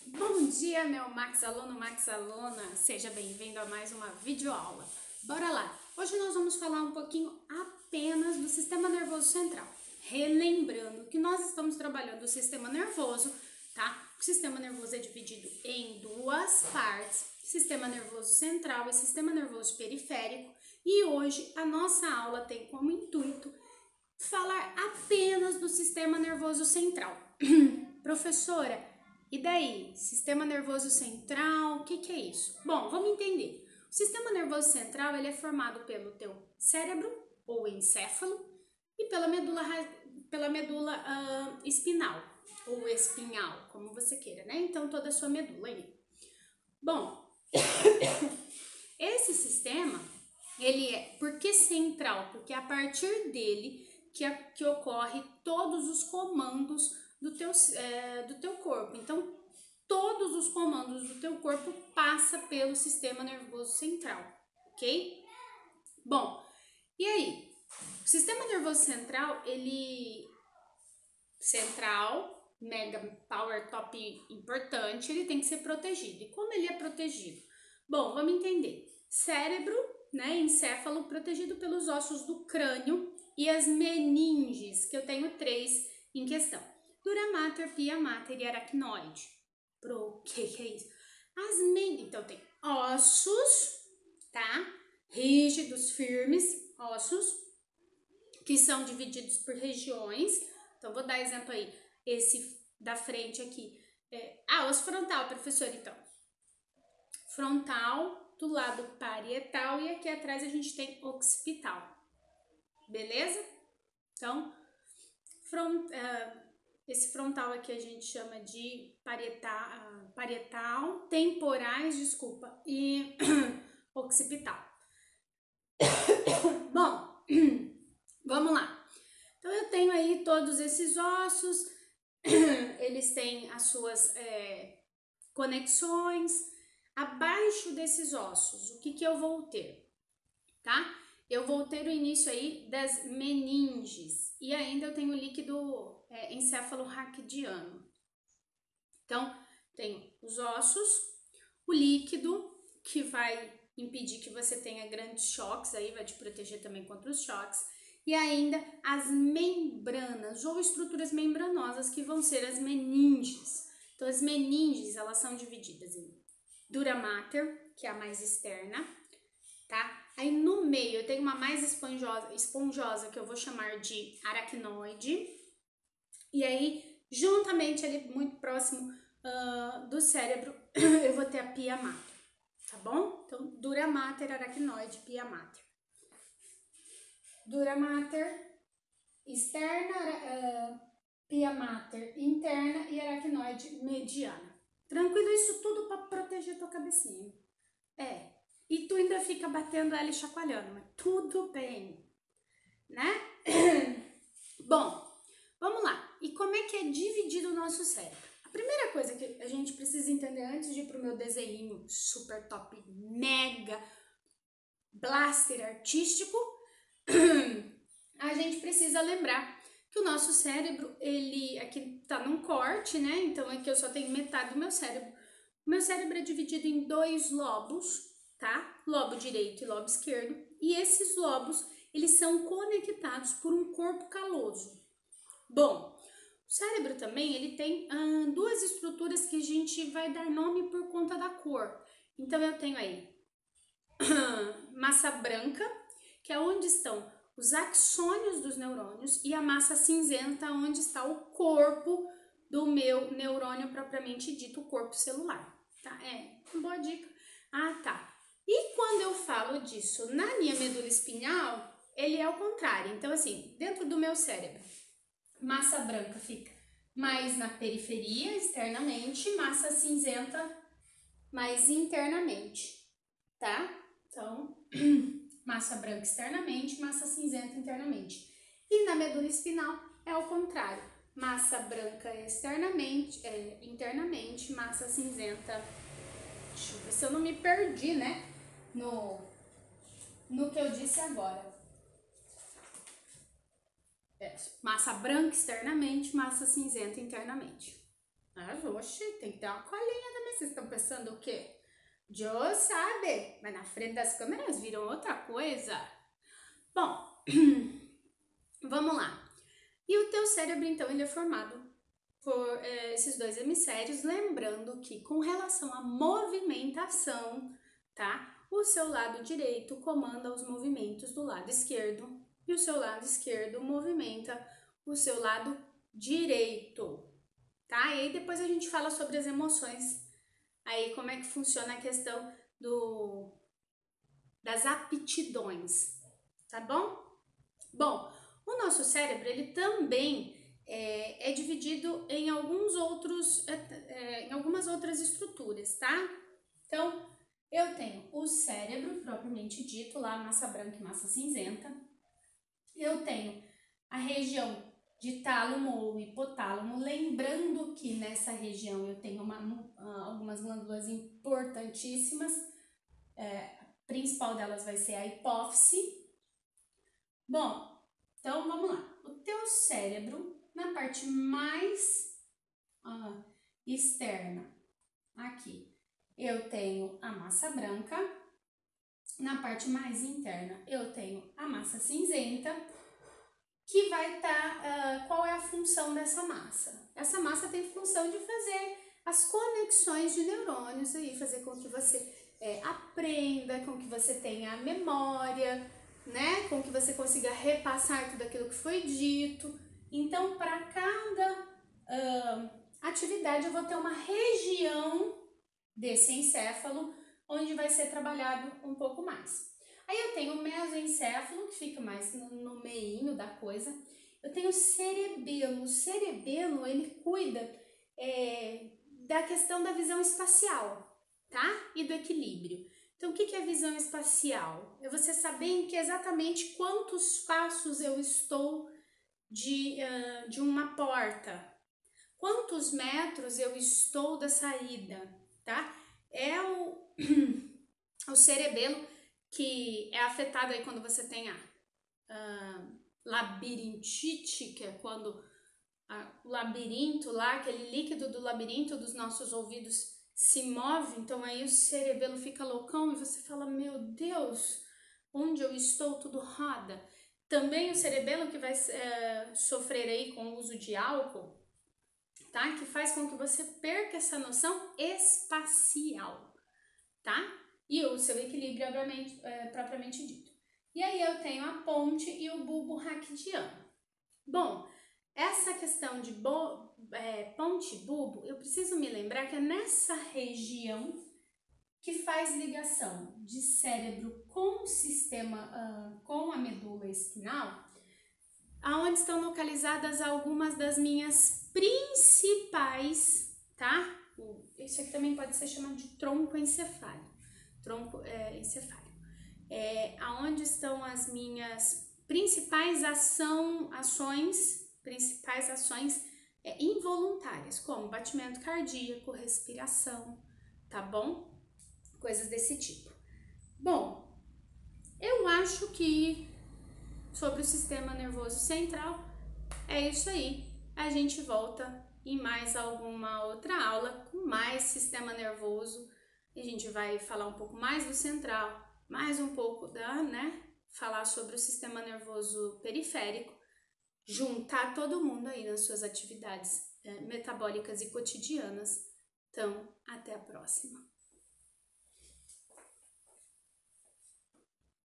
Bom dia, meu Max aluno, Max aluna, seja bem-vindo a mais uma videoaula. Bora lá! Hoje nós vamos falar um pouquinho apenas do sistema nervoso central. Relembrando que nós estamos trabalhando o sistema nervoso, tá? O sistema nervoso é dividido em duas partes, sistema nervoso central e sistema nervoso periférico. E hoje a nossa aula tem como intuito falar apenas do sistema nervoso central. Professora, e daí? Sistema nervoso central, o que é isso? Bom, vamos entender. O sistema nervoso central ele é formado pelo teu cérebro, ou encéfalo, e pela medula espinal, ou espinhal, como você queira, né? Então, toda a sua medula aí. Bom, esse sistema, ele é, por que central? Porque é a partir dele que ocorre todos os comandos do teu corpo. Então, todos os comandos do teu corpo passam pelo sistema nervoso central, ok? Bom, e aí? O sistema nervoso central, mega power top importante, ele tem que ser protegido. E como ele é protegido? Bom, vamos entender. Cérebro, né, encéfalo, protegido pelos ossos do crânio e as meninges, que eu tenho 3 em questão. Dura mater, pia mater e aracnoide. Pro que é isso? Então tem ossos, tá? Rígidos, firmes, ossos, que são divididos por regiões. Então, vou dar exemplo aí. Esse da frente aqui. Osso frontal, professor, então. Frontal, do lado parietal e aqui atrás a gente tem occipital. Beleza? Então, esse frontal aqui a gente chama de parietal, temporais, desculpa, e occipital. Bom, vamos lá. Então, eu tenho aí todos esses ossos, eles têm as suas conexões. Abaixo desses ossos, o que eu vou ter, tá? Eu vou ter o início aí das meninges e ainda eu tenho o líquido encéfalo-raquidiano. Então, tenho os ossos, o líquido que vai impedir que você tenha grandes choques, aí vai te proteger também contra os choques, e ainda as membranas ou estruturas membranosas que vão ser as meninges. Então, as meninges, elas são divididas em dura mater, que é a mais externa, tá? Aí no meio eu tenho uma mais esponjosa que eu vou chamar de aracnoide. E aí, juntamente ali, muito próximo do cérebro, eu vou ter a pia mater, tá bom? Então, dura mater, aracnoide, pia mater. Dura mater externa, pia mater interna e aracnoide mediana. Tranquilo isso tudo para proteger tua cabecinha. E tu ainda fica batendo ela e chacoalhando, mas tudo bem, né? Bom, vamos lá. E como é que é dividido o nosso cérebro? A primeira coisa que a gente precisa entender antes de ir pro meu desenho super top, mega blaster artístico, a gente precisa lembrar que o nosso cérebro, ele aqui tá num corte, né? Então aqui eu só tenho metade do meu cérebro. O meu cérebro é dividido em 2 lobos, tá? Lobo direito e lobo esquerdo. E esses lobos, eles são conectados por um corpo caloso. Bom, o cérebro também, ele tem 2 estruturas que a gente vai dar nome por conta da cor. Então eu tenho aí massa branca, que é onde estão os axônios dos neurônios, e a massa cinzenta, onde está o corpo do meu neurônio propriamente dito, o corpo celular, tá? Boa dica. Tá. E quando eu falo disso na minha medula espinhal, ele é o contrário. Então, assim, dentro do meu cérebro, massa branca fica mais na periferia, externamente, massa cinzenta mais internamente, tá? Então, massa branca externamente, massa cinzenta internamente. E na medula espinal é o contrário. Massa branca internamente, massa cinzenta. Deixa eu ver se eu não me perdi, né? No que eu disse agora. Massa branca externamente, massa cinzenta internamente. Ah, oxe, tem que ter uma colinha também. Vocês estão pensando o quê? Joe sabe, mas na frente das câmeras viram outra coisa. Bom, vamos lá. E o teu cérebro, então, ele é formado por esses dois hemisférios, lembrando que com relação à movimentação, tá? O seu lado direito comanda os movimentos do lado esquerdo e o seu lado esquerdo movimenta o seu lado direito, tá? E aí depois a gente fala sobre as emoções, aí como é que funciona a questão das aptidões, tá bom? Bom, o nosso cérebro, ele também é dividido em em algumas outras estruturas, tá? Então, eu tenho o cérebro propriamente dito, lá massa branca e massa cinzenta. Eu tenho a região de tálamo ou hipotálamo, lembrando que nessa região eu tenho algumas glândulas importantíssimas, a principal delas vai ser a hipófise. Bom, então vamos lá. O teu cérebro, na parte mais externa, aqui, eu tenho a massa branca. Na parte mais interna, eu tenho a massa cinzenta, que vai estar. Qual é a função dessa massa? Essa massa tem função de fazer as conexões de neurônios aí, fazer com que você aprenda, com que você tenha memória, né? Com que você consiga repassar tudo aquilo que foi dito. Então, para cada atividade, eu vou ter uma região desse encéfalo onde vai ser trabalhado um pouco mais. Aí eu tenho o mesoencéfalo, que fica mais no meinho da coisa. Eu tenho o cerebelo. O cerebelo, ele cuida da questão da visão espacial, tá? E do equilíbrio. Então, o que é visão espacial? É você saber em que exatamente quantos passos eu estou de uma porta, quantos metros eu estou da saída, tá? É o cerebelo que é afetado aí quando você tem a labirintite, que é quando o labirinto lá, aquele líquido do labirinto dos nossos ouvidos se move, então aí o cerebelo fica loucão e você fala, meu Deus, onde eu estou tudo roda. Também o cerebelo que vai sofrer aí com o uso de álcool, tá? Que faz com que você perca essa noção espacial, tá? E o seu equilíbrio propriamente dito. E aí eu tenho a ponte e o bulbo raquidiano. Bom, essa questão de ponte e bulbo, eu preciso me lembrar que é nessa região que faz ligação de cérebro com o sistema, com a medula espinhal, aonde estão localizadas algumas das minhas principais, tá? Isso aqui também pode ser chamado de tronco encefálico. Encefálico. Aonde estão as minhas principais ações involuntárias, como batimento cardíaco, respiração, tá bom? Coisas desse tipo. Bom, eu acho que sobre o sistema nervoso central é isso aí. A gente volta em mais alguma outra aula com mais sistema nervoso. A gente vai falar um pouco mais do central, mais um pouco falar sobre o sistema nervoso periférico, juntar todo mundo aí nas suas atividades metabólicas e cotidianas. Então, até a próxima.